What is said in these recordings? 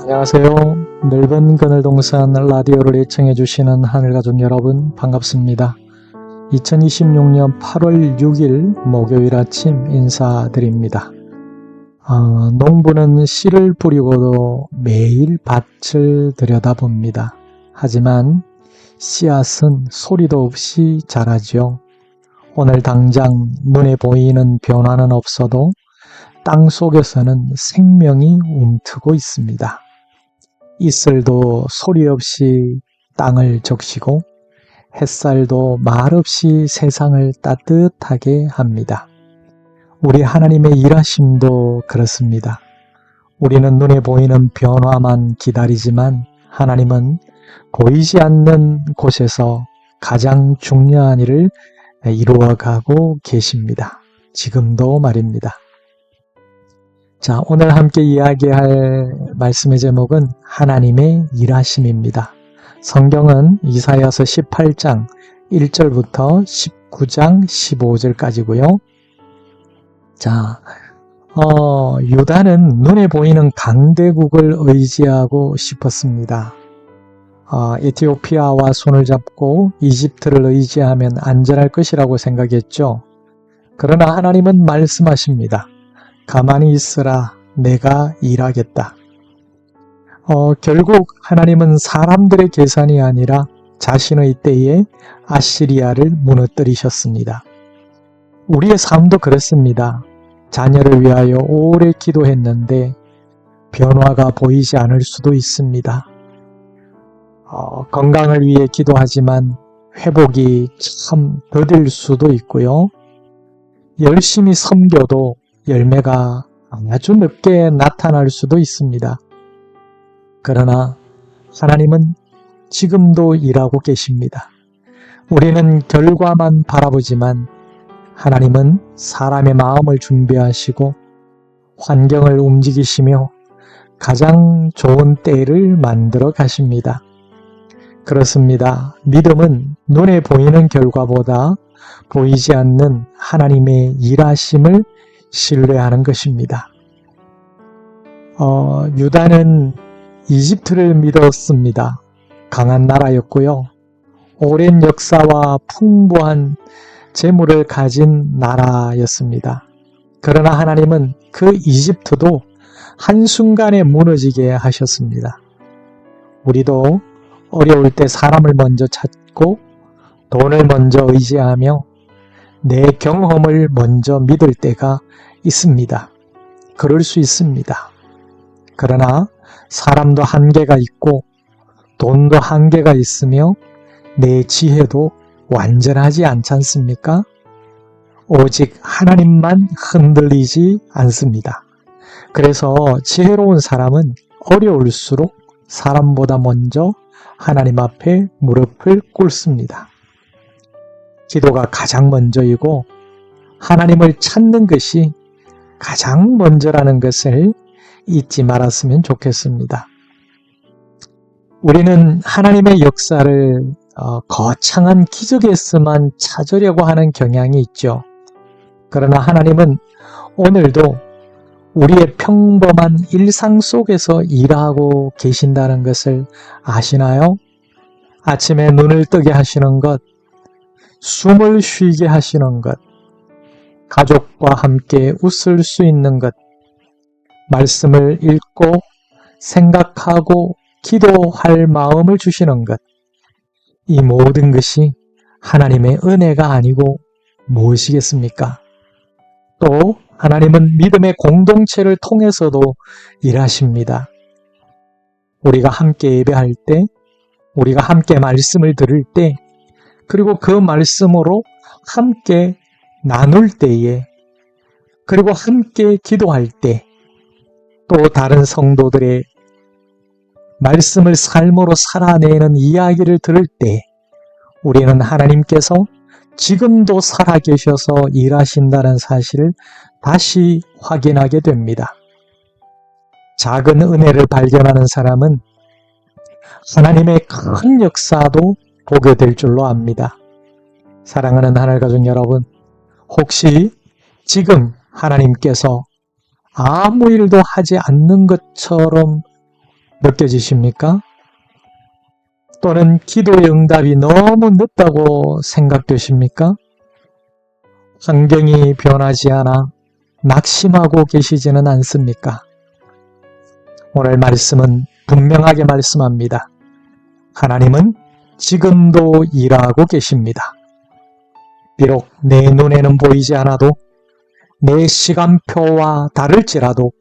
안녕하세요. 넓은 그늘동산 라디오를 애청해 주시는 하늘가족 여러분 반갑습니다. 2026년 8월 6일 목요일 아침 인사드립니다. 농부는 씨를 뿌리고도 매일 밭을 들여다봅니다. 하지만 씨앗은 소리도 없이 자라지요. 오늘 당장 눈에 보이는 변화는 없어도 땅 속에서는 생명이 움트고 있습니다. 이슬도 소리 없이 땅을 적시고 햇살도 말 없이 세상을 따뜻하게 합니다. 우리 하나님의 일하심도 그렇습니다. 우리는 눈에 보이는 변화만 기다리지만 하나님은 보이지 않는 곳에서 가장 중요한 일을 이루어가고 계십니다. 지금도 말입니다. 자, 오늘 함께 이야기할 말씀의 제목은 하나님의 일하심입니다. 성경은 이사야서 18장 1절부터 19장 15절까지고요. 자, 유다는 눈에 보이는 강대국을 의지하고 싶었습니다. 에티오피아와 손을 잡고 이집트를 의지하면 안전할 것이라고 생각했죠. 그러나 하나님은 말씀하십니다. 가만히 있으라, 내가 일하겠다. 결국 하나님은 사람들의 계산이 아니라 자신의 때에 아시리아를 무너뜨리셨습니다. 우리의 삶도 그렇습니다. 자녀를 위하여 오래 기도했는데 변화가 보이지 않을 수도 있습니다. 건강을 위해 기도하지만 회복이 참 더딜 수도 있고요. 열심히 섬겨도 열매가 아주 늦게 나타날 수도 있습니다. 그러나 하나님은 지금도 일하고 계십니다. 우리는 결과만 바라보지만 하나님은 사람의 마음을 준비하시고 환경을 움직이시며 가장 좋은 때를 만들어 가십니다. 그렇습니다. 믿음은 눈에 보이는 결과보다 보이지 않는 하나님의 일하심을 신뢰하는 것입니다. 유다는 이집트를 믿었습니다. 강한 나라였고요. 오랜 역사와 풍부한 재물을 가진 나라였습니다. 그러나 하나님은 그 이집트도 한순간에 무너지게 하셨습니다. 우리도 어려울 때 사람을 먼저 찾고 돈을 먼저 의지하며 내 경험을 먼저 믿을 때가 있습니다. 그럴 수 있습니다. 그러나 사람도 한계가 있고 돈도 한계가 있으며 내 지혜도 완전하지 않지 않습니까? 오직 하나님만 흔들리지 않습니다. 그래서 지혜로운 사람은 어려울수록 사람보다 먼저 하나님 앞에 무릎을 꿇습니다. 기도가 가장 먼저이고 하나님을 찾는 것이 가장 먼저라는 것을 잊지 말았으면 좋겠습니다. 우리는 하나님의 역사를 거창한 기적에서만 찾으려고 하는 경향이 있죠. 그러나 하나님은 오늘도 우리의 평범한 일상 속에서 일하고 계신다는 것을 아시나요? 아침에 눈을 뜨게 하시는 것, 숨을 쉬게 하시는 것, 가족과 함께 웃을 수 있는 것, 말씀을 읽고 생각하고 기도할 마음을 주시는 것, 이 모든 것이 하나님의 은혜가 아니고 무엇이겠습니까? 또 하나님은 믿음의 공동체를 통해서도 일하십니다. 우리가 함께 예배할 때, 우리가 함께 말씀을 들을 때, 그리고 그 말씀으로 함께 나눌 때에, 그리고 함께 기도할 때, 또 다른 성도들의 말씀을 삶으로 살아내는 이야기를 들을 때 우리는 하나님께서 지금도 살아계셔서 일하신다는 사실을 다시 확인하게 됩니다. 작은 은혜를 발견하는 사람은 하나님의 큰 역사도 보게 될 줄로 압니다. 사랑하는 하늘가족 여러분, 혹시 지금 하나님께서 아무 일도 하지 않는 것처럼 느껴지십니까? 또는 기도의 응답이 너무 늦다고 생각되십니까? 환경이 변하지 않아 낙심하고 계시지는 않습니까? 오늘 말씀은 분명하게 말씀합니다. 하나님은 지금도 일하고 계십니다. 비록 내 눈에는 보이지 않아도 내 시간표와 다를지라도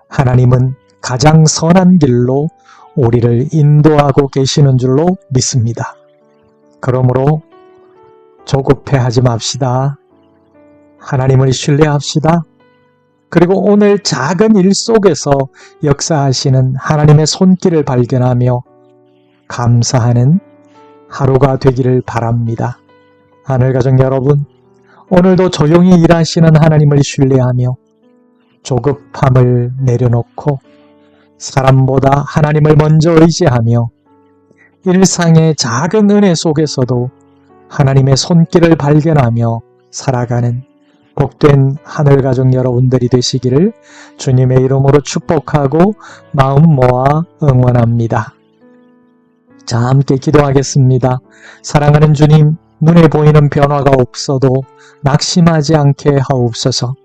하나님은 가장 선한 길로 우리를 인도하고 계시는 줄로 믿습니다. 그러므로 조급해하지 맙시다. 하나님을 신뢰합시다. 그리고 오늘 작은 일 속에서 역사하시는 하나님의 손길을 발견하며 감사하는 하루가 되기를 바랍니다. 하늘가족 여러분, 오늘도 조용히 일하시는 하나님을 신뢰하며 조급함을 내려놓고 사람보다 하나님을 먼저 의지하며 일상의 작은 은혜 속에서도 하나님의 손길을 발견하며 살아가는 복된 하늘가족 여러분들이 되시기를 주님의 이름으로 축복하고 마음 모아 응원합니다. 자, 함께 기도하겠습니다. 사랑하는 주님, 눈에 보이는 변화가 없어도 낙심하지 않게 하옵소서.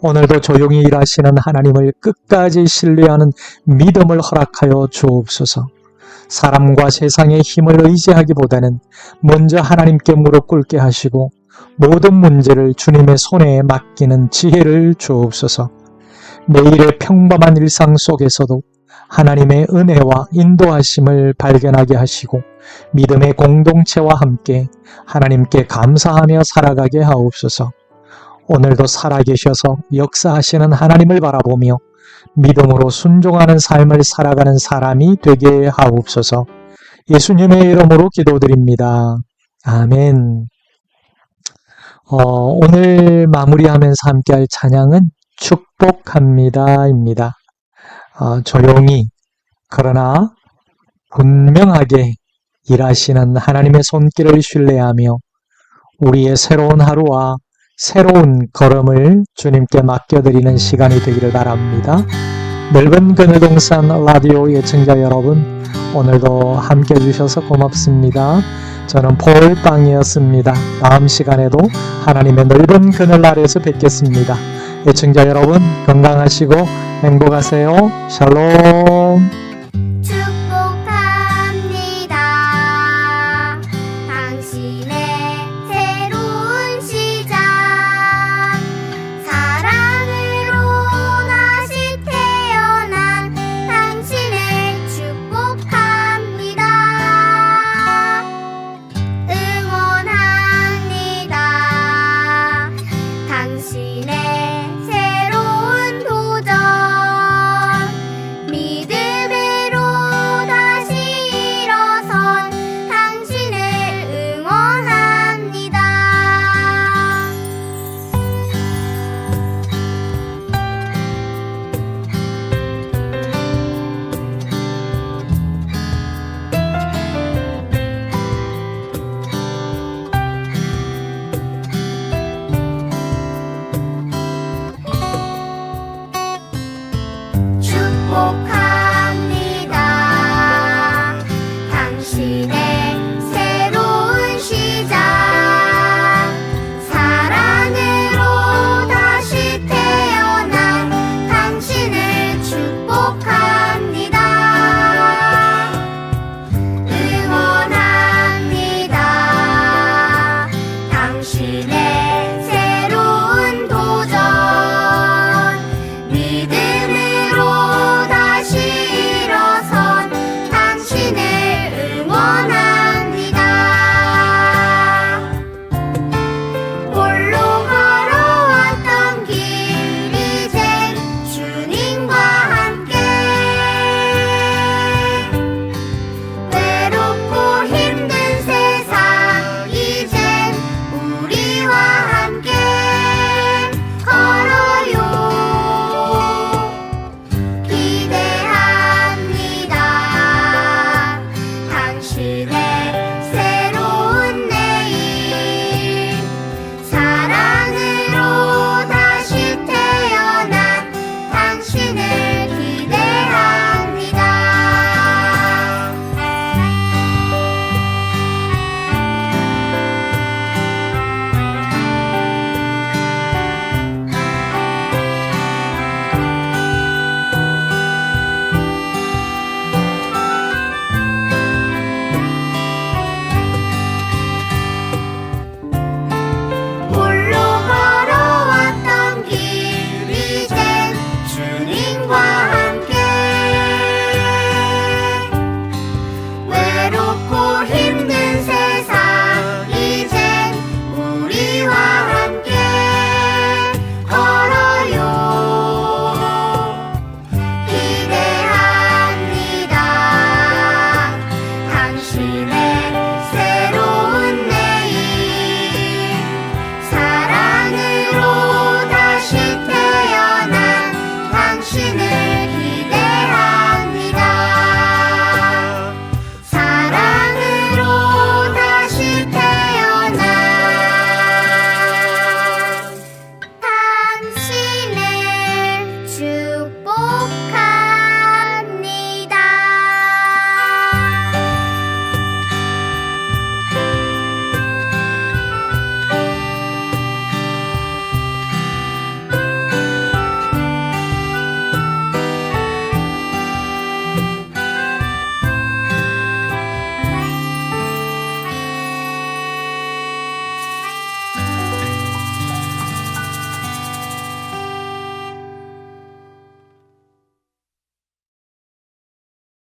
오늘도 조용히 일하시는 하나님을 끝까지 신뢰하는 믿음을 허락하여 주옵소서. 사람과 세상의 힘을 의지하기보다는 먼저 하나님께 무릎 꿇게 하시고 모든 문제를 주님의 손에 맡기는 지혜를 주옵소서. 매일의 평범한 일상 속에서도 하나님의 은혜와 인도하심을 발견하게 하시고 믿음의 공동체와 함께 하나님께 감사하며 살아가게 하옵소서. 오늘도 살아계셔서 역사하시는 하나님을 바라보며 믿음으로 순종하는 삶을 살아가는 사람이 되게 하옵소서. 예수님의 이름으로 기도드립니다. 아멘. 오늘 마무리하면서 함께할 찬양은 축복합니다입니다. 조용히 그러나 분명하게 일하시는 하나님의 손길을 신뢰하며 우리의 새로운 하루와 새로운 걸음을 주님께 맡겨드리는 시간이 되기를 바랍니다. 넓은 그늘동산 라디오 예청자 여러분, 오늘도 함께 해주셔서 고맙습니다. 저는 폴빵이었습니다. 다음 시간에도 하나님의 넓은 그늘 아래에서 뵙겠습니다. 예청자 여러분, 건강하시고 행복하세요. 샬롬. 축복합니다. 당신의 새로운 시작, 사랑으로 다시 태어난 당신을 축복합니다. 응원합니다. 당신의 새로운 도전, 믿음으로 다시 일어선 당신을 응원합니다. 축복합니다.